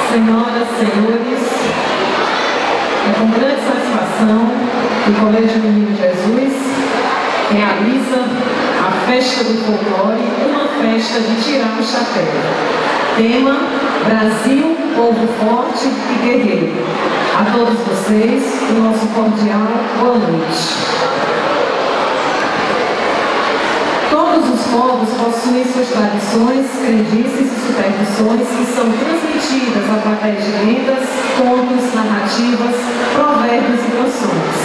Senhoras, senhores, é com grande satisfação que o Colégio Menino Jesus realiza a Festa do Folclore, uma festa de tirar o chapéu. Tema: Brasil, povo forte e guerreiro. A todos vocês, o nosso cordial boa noite. Todos os povos possuem suas tradições, crendices e superstições que são transmitidas através de lendas, contos, narrativas, provérbios e canções.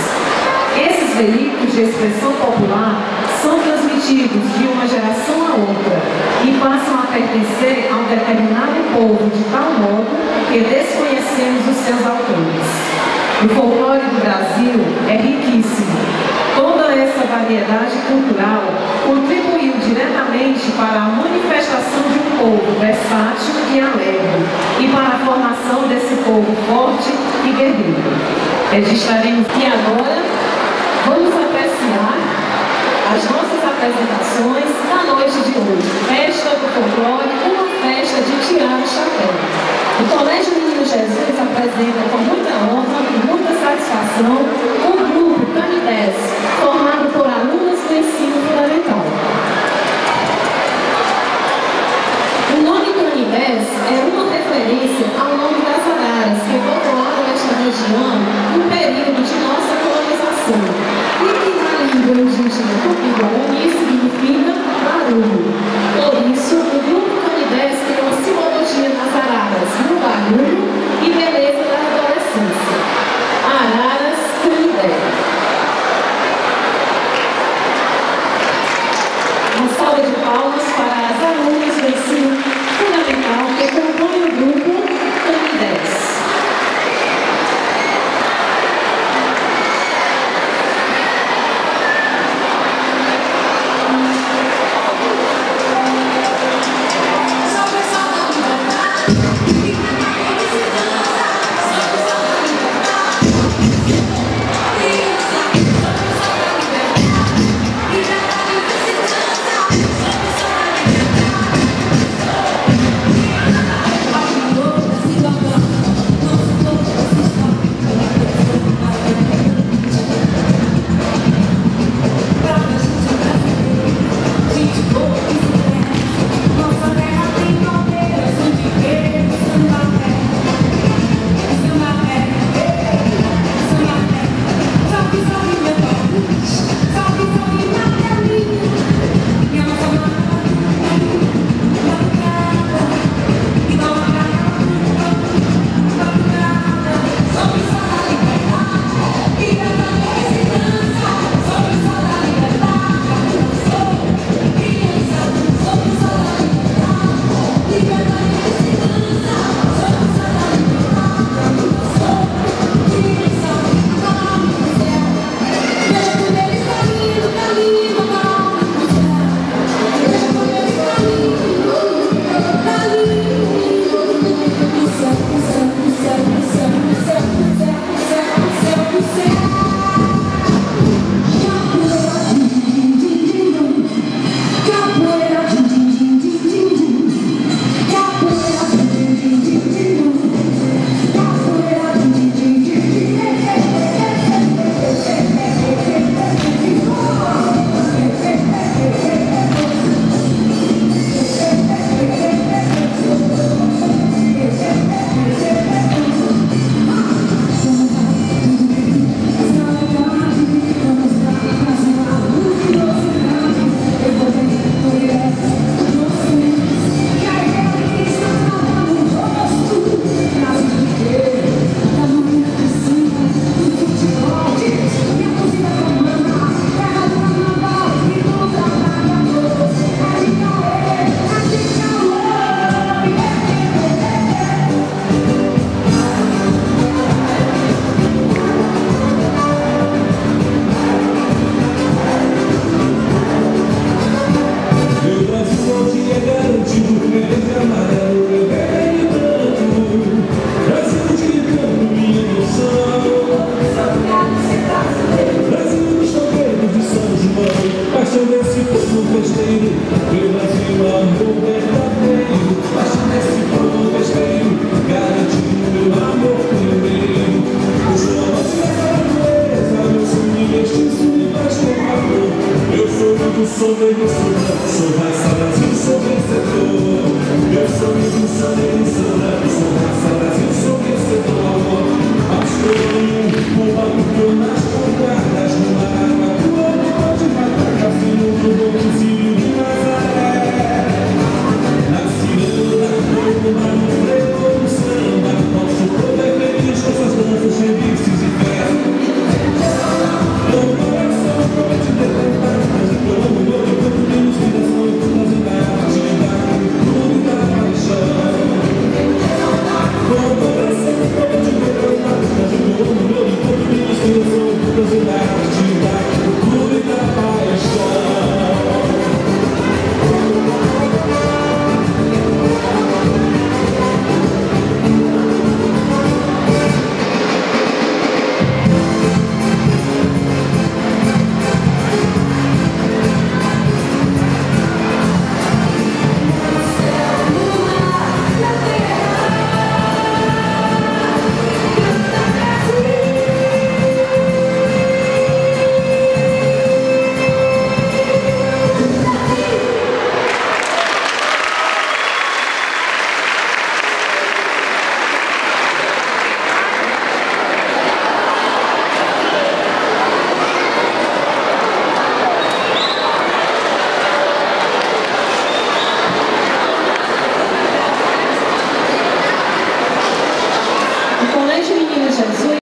Esses veículos de expressão popular são transmitidos de uma geração a outra e passam a pertencer a um determinado povo de tal modo que desconhecemos os seus autores. O folclore do Brasil é riquíssimo. Toda essa variedade cultural contribuiu diretamente para a manifestação de um povo versátil e alegre e para a formação desse povo forte e guerreiro. Registraremos e agora vamos apreciar as nossas apresentações da noite de hoje. Festa do Folclore, uma festa de tirar o chapéu. O Colégio Menino Jesus apresenta com muita honra e muita satisfação